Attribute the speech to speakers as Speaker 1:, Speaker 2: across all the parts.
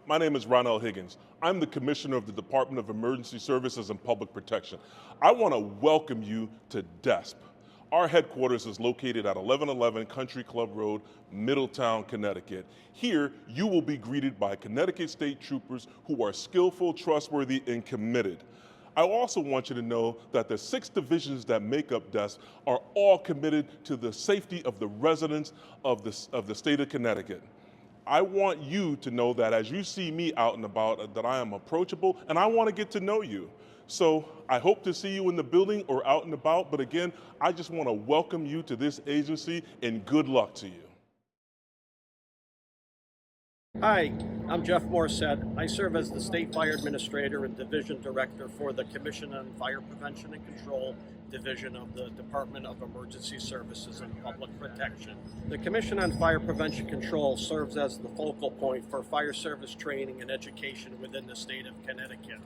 Speaker 1: My name is Ronell Higgins. I'm the Commissioner of the Department of Emergency Services and Public Protection. I want to welcome you to Despp. Our headquarters is located at 1111 Country Club Road, Middletown, Connecticut. Here, you will be greeted by Connecticut State Troopers who are skillful, trustworthy, and committed. I also want you to know that the 6 divisions that make up Despp are all committed to the safety of the residents of the state of Connecticut. I want you to know that as you see me out and about, that I am approachable and I want to get to know you. So I hope to see you in the building or out and about, but again, I just want to welcome you to this agency and good luck to you.
Speaker 2: Hi, I'm Jeff Morissette. I serve as the State Fire Administrator and Division Director for the Commission on Fire Prevention and Control Division of the Department of Emergency Services and Public Protection. The Commission on Fire Prevention Control serves as the focal point for fire service training and education within the state of Connecticut.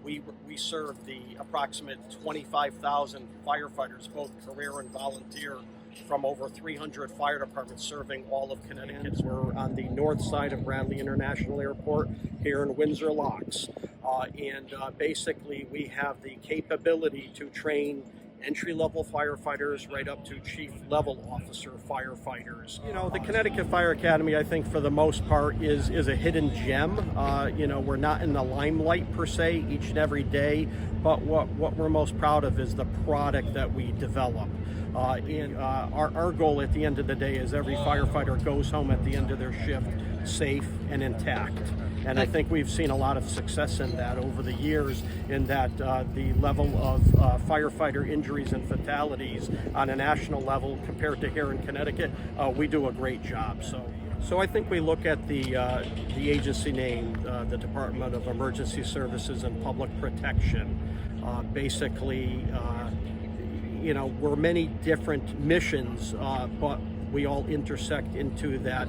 Speaker 2: We serve the approximate 25,000 firefighters, both career and volunteer, from over 300 fire departments serving all of Connecticut. We're on the north side of Bradley International Airport here in Windsor Locks. Basically we have the capability to train entry-level firefighters right up to chief-level officer firefighters. You know, the Connecticut Fire Academy, I think for the most part, is a hidden gem. We're not in the limelight per se each and every day, but what we're most proud of is the product that we develop. Our goal at the end of the day is every firefighter goes home at the end of their shift safe and intact. And I think we've seen a lot of success in that over the years, in that the level of firefighter injuries and fatalities on a national level compared to here in Connecticut, we do a great job. So I think we look at the agency name, the Department of Emergency Services and Public Protection. We're many different missions, but we all intersect into that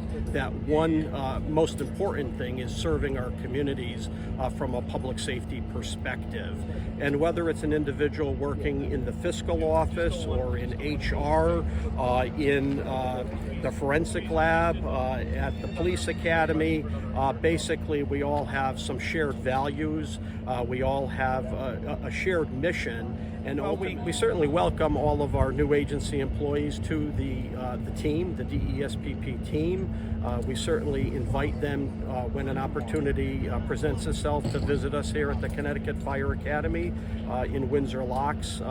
Speaker 2: one most important thing is serving our communities from a public safety perspective. And whether it's an individual working in the fiscal office or in HR, in the forensic lab, at the police academy, basically we all have some shared values. We all have a shared mission. And we certainly welcome all of our new agency employees to the team, the DESPP team. We certainly invite them when an opportunity presents itself to visit us here at the Connecticut Fire Academy in Windsor Locks.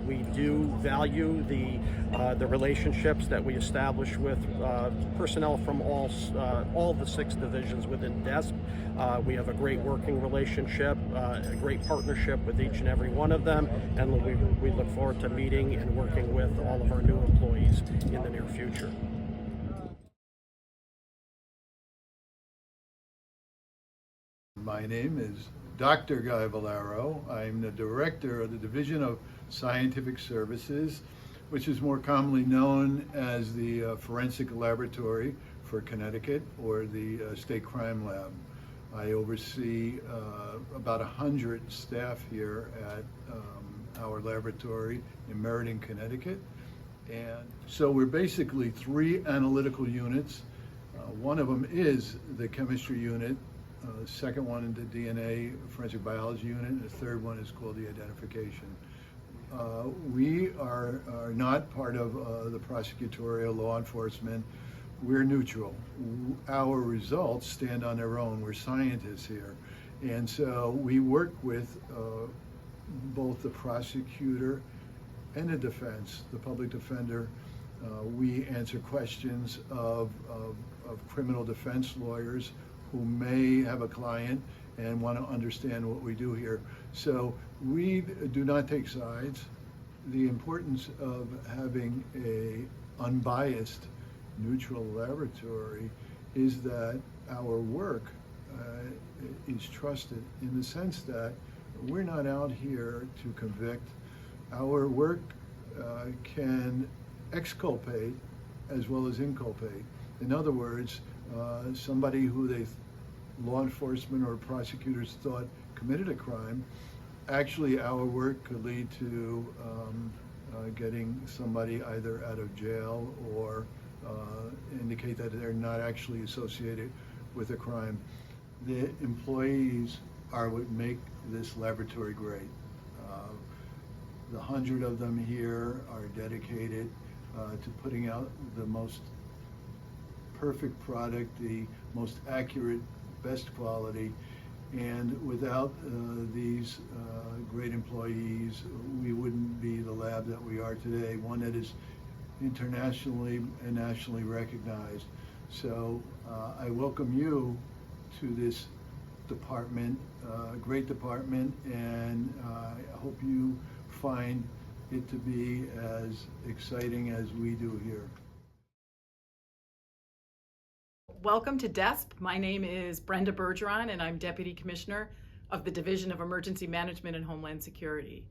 Speaker 2: We do value the relationships that we establish with personnel from all the 6 divisions within Despp. We have a great working relationship, a great partnership with each and every one of them, and we look forward to meeting and working with all of our new employees in the near future.
Speaker 3: My name is Dr. Guy Valero. I'm the Director of the Division of Scientific Services, which is more commonly known as the Forensic Laboratory for Connecticut, or the State Crime Lab. I oversee about 100 staff here at our laboratory in Meriden, Connecticut. And so we're basically 3 analytical units. One of them is the chemistry unit, the second one is the DNA forensic biology unit, and the third one is called the identification. We are not part of the prosecutorial law enforcement. We're neutral. Our results stand on their own. We're scientists here. And so we work with both the prosecutor and the defense, the public defender. We answer questions of criminal defense lawyers who may have a client and want to understand what we do here. So we do not take sides. The importance of having an unbiased, neutral laboratory is that our work is trusted in the sense that we're not out here to convict. Our work can exculpate as well as inculpate. In other words, somebody who law enforcement or prosecutors thought committed a crime, actually our work could lead to getting somebody either out of jail or indicate that they're not actually associated with a crime. The employees are what make this laboratory great. Uh, the 100 of them here are dedicated to putting out the most perfect product, the most accurate, best quality. And without these great employees, we wouldn't be the lab that we are today, one that is internationally and nationally recognized. So I welcome you to this department, great department, and I hope you find it to be as exciting as we do here.
Speaker 4: Welcome to Despp. My name is Brenda Bergeron, and I'm Deputy Commissioner of the Division of Emergency Management and Homeland Security.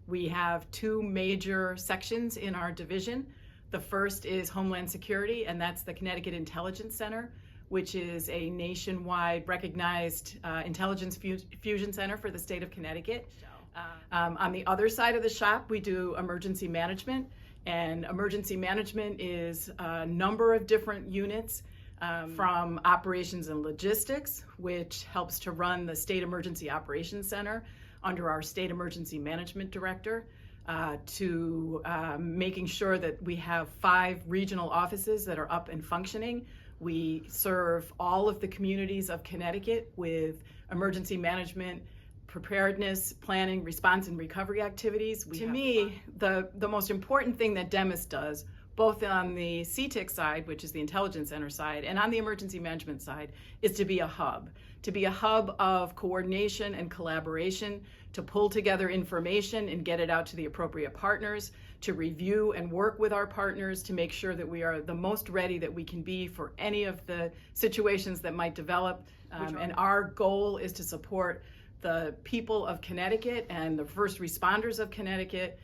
Speaker 4: We have two major sections in our division. The first is Homeland Security, and that's the Connecticut Intelligence Center, which is a nationwide recognized intelligence fusion center for the state of Connecticut. On the other side of the shop, we do emergency management, and emergency management is a number of different units. From operations and logistics, which helps to run the State Emergency Operations Center under our State Emergency Management Director, to making sure that we have 5 regional offices that are up and functioning. We serve all of the communities of Connecticut with emergency management, preparedness, planning, response, and recovery activities. To me, the most important thing that DEMIS does, both on the CTIC side, which is the Intelligence Center side, and on the emergency management side, is to be a hub of coordination and collaboration, to pull together information and get it out to the appropriate partners, to review and work with our partners to make sure that we are the most ready that we can be for any of the situations that might develop. And our goal is to support the people of Connecticut and the first responders of Connecticut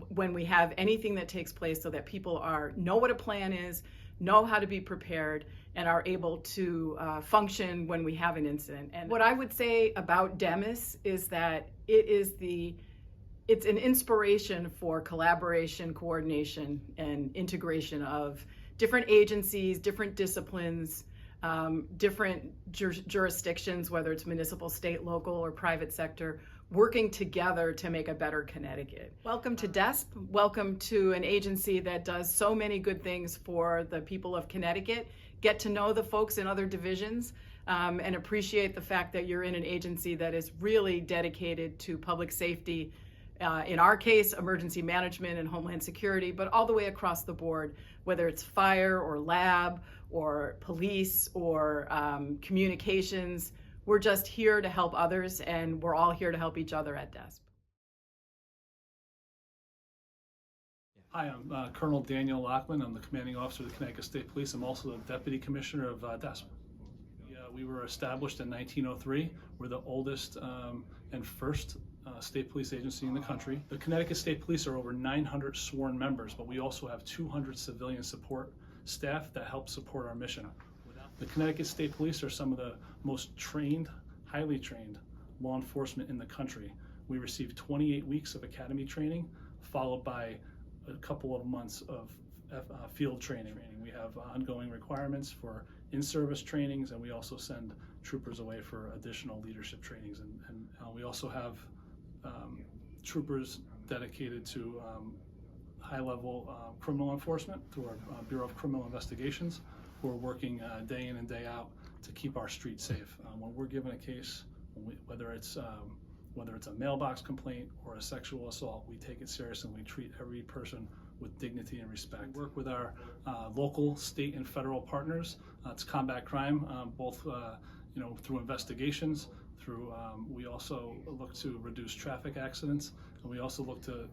Speaker 4: when we have anything that takes place, so that people know what a plan is, know how to be prepared, and are able to function when we have an incident. And what I would say about DEMIS is that it's an inspiration for collaboration, coordination, and integration of different agencies, different disciplines, different jurisdictions, whether it's municipal, state, local, or private sector, working together to make a better Connecticut. Welcome to Despp. Welcome to an agency that does so many good things for the people of Connecticut. Get to know the folks in other divisions and appreciate the fact that you're in an agency that is really dedicated to public safety, in our case, emergency management and homeland security, but all the way across the board, whether it's fire or lab or police or communications. We're just here to help others, and we're all here to help each other at Despp.
Speaker 5: Hi, I'm Colonel Daniel Lockman. I'm the commanding officer of the Connecticut State Police. I'm also the Deputy Commissioner of Despp. We were established in 1903. We're the oldest and first state police agency in the country. The Connecticut State Police are over 900 sworn members, but we also have 200 civilian support staff that help support our mission. The Connecticut State Police are some of the most trained, highly trained law enforcement in the country. We received 28 weeks of academy training, followed by a couple of months of field training. We have ongoing requirements for in-service trainings, and we also send troopers away for additional leadership trainings. And we also have troopers dedicated to high-level criminal enforcement through our Bureau of Criminal Investigations, who are working day in and day out to keep our streets safe. When we're given a case, whether it's a mailbox complaint or a sexual assault, we take it serious and we treat every person with dignity and respect. We work with our local, state, and federal partners to combat crime, both through investigations. We also look to reduce traffic accidents, and we also look to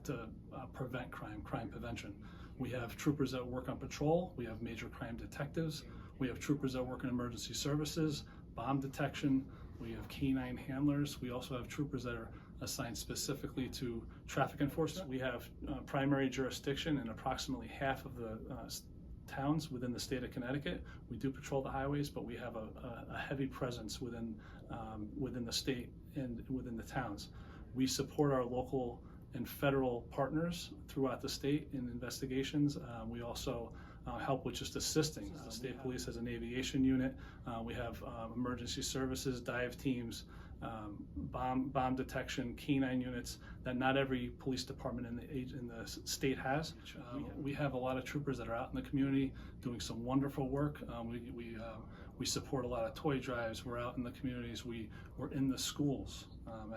Speaker 5: prevent crime prevention. We have troopers that work on patrol. We have major crime detectives. We have troopers that work in emergency services, bomb detection. We have canine handlers. We also have troopers that are assigned specifically to traffic enforcement. We have primary jurisdiction in approximately half of the towns within the state of Connecticut. We do patrol the highways, but we have a heavy presence within the state and within the towns. We support our local and federal partners throughout the state in investigations. We also help with just assisting. The state police has an aviation unit. We have emergency services, dive teams, bomb detection, canine units that not every police department in the state has. We have a lot of troopers that are out in the community doing some wonderful work. We support a lot of toy drives. We're out in the communities. We're in the schools.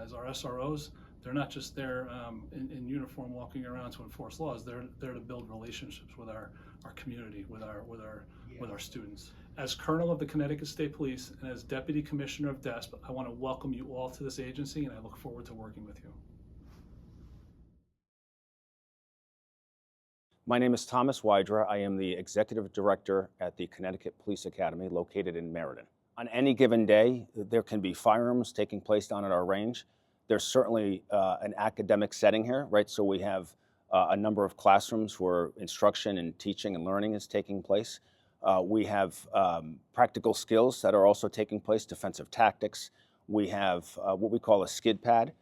Speaker 5: As our SROs, they're not just there in uniform walking around to enforce laws. They're there to build relationships with our community, with our students. As Colonel of the Connecticut State Police and as Deputy Commissioner of Despp, I want to welcome you all to this agency, and I look forward to working with you.
Speaker 6: My name is Thomas Wydra. I am the Executive Director at the Connecticut Police Academy located in Meriden. On any given day, there can be firearms taking place down at our range. There's certainly an academic setting here, right? So we have a number of classrooms where instruction and teaching and learning is taking place. We have practical skills that are also taking place, defensive tactics. We have what we call a skid pad,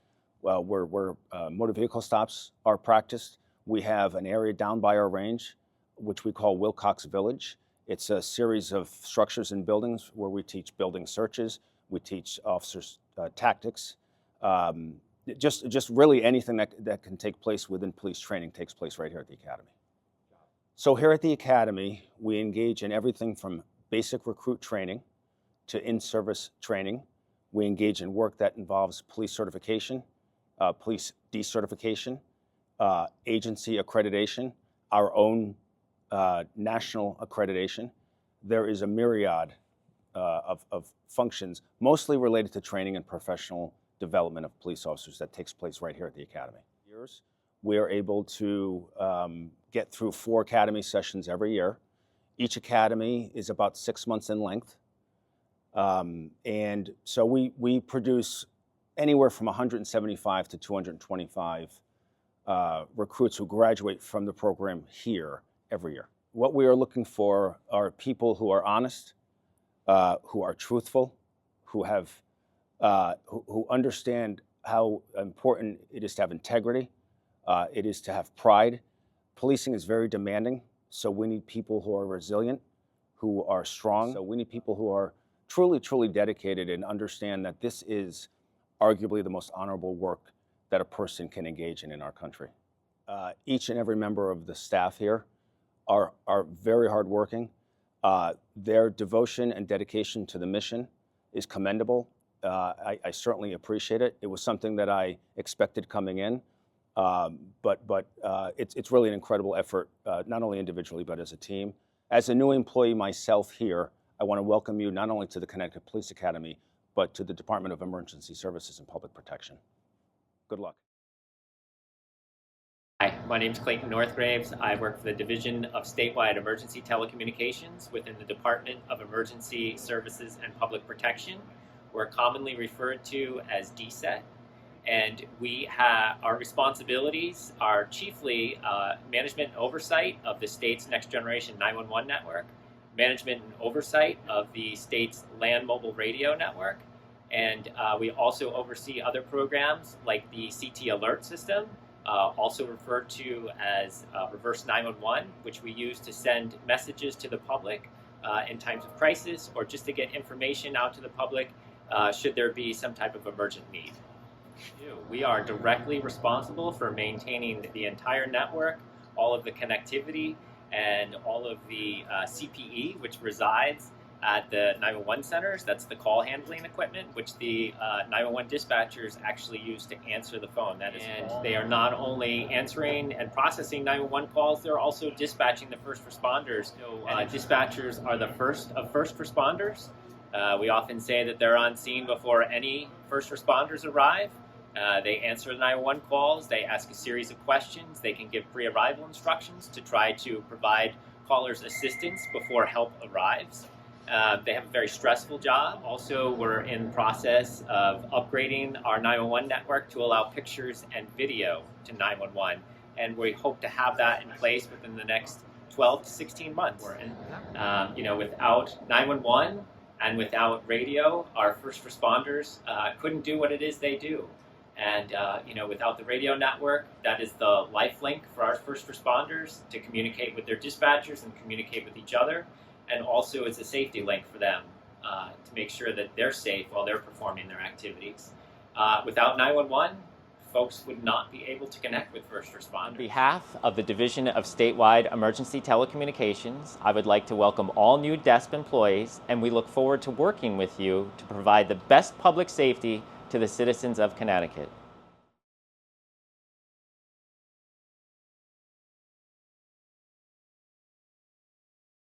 Speaker 6: where motor vehicle stops are practiced. We have an area down by our range, which we call Wilcox Village. It's a series of structures and buildings where we teach building searches, we teach officers tactics. Just really anything that can take place within police training takes place right here at the Academy. So here at the Academy, we engage in everything from basic recruit training to in-service training. We engage in work that involves police certification, police decertification, agency accreditation, our own national accreditation. There is a myriad of functions, mostly related to training and professional development of police officers that takes place right here at the Academy. We are able to get through 4 academy sessions every year. Each academy is about 6 months in length. And so we produce anywhere from 175 to 225 recruits who graduate from the program here every year. What we are looking for are people who are honest, who are truthful, who have who understand how important it is to have integrity, it is to have pride. Policing is very demanding, so we need people who are resilient, who are strong. So we need people who are truly, truly dedicated and understand that this is arguably the most honorable work that a person can engage in our country. Each and every member of the staff here are very hardworking. Their devotion and dedication to the mission is commendable. I certainly appreciate it. It was something that I expected coming in, but it's really an incredible effort, not only individually, but as a team. As a new employee myself here, I want to welcome you not only to the Connecticut Police Academy, but to the Department of Emergency Services and Public Protection. Good luck.
Speaker 7: Hi, my name is Clayton Northgraves. I work for the Division of Statewide Emergency Telecommunications within the Department of Emergency Services and Public Protection. We're commonly referred to as DSET, and our responsibilities are chiefly management and oversight of the state's next generation 911 network, management and oversight of the state's land mobile radio network, and we also oversee other programs like the CT alert system, also referred to as reverse 911, which we use to send messages to the public in times of crisis or just to get information out to the public should there be some type of emergent need. We are directly responsible for maintaining the entire network, all of the connectivity, and all of the CPE, which resides at the 911 centers. That's the call handling equipment, which the 911 dispatchers actually use to answer the phone. And they are not only answering and processing 911 calls, they're also dispatching the first responders. So dispatchers are the first of first responders. We often say that they're on scene before any first responders arrive. They answer the 911 calls, they ask a series of questions, they can give pre-arrival instructions to try to provide callers assistance before help arrives. They have a very stressful job. Also, we're in the process of upgrading our 911 network to allow pictures and video to 911, and we hope to have that in place within the next 12 to 16 months. Without 911 and without radio, our first responders couldn't do what it is they do. And without the radio network, that is the lifelink for our first responders to communicate with their dispatchers and communicate with each other, and also it's a safety link for them to make sure that they're safe while they're performing their activities. Without 911, folks would not be able to connect with first responders. On behalf of the Division of Statewide Emergency Telecommunications, I would like to welcome all new Despp employees, and we look forward to working with you to provide the best public safety to the citizens of Connecticut.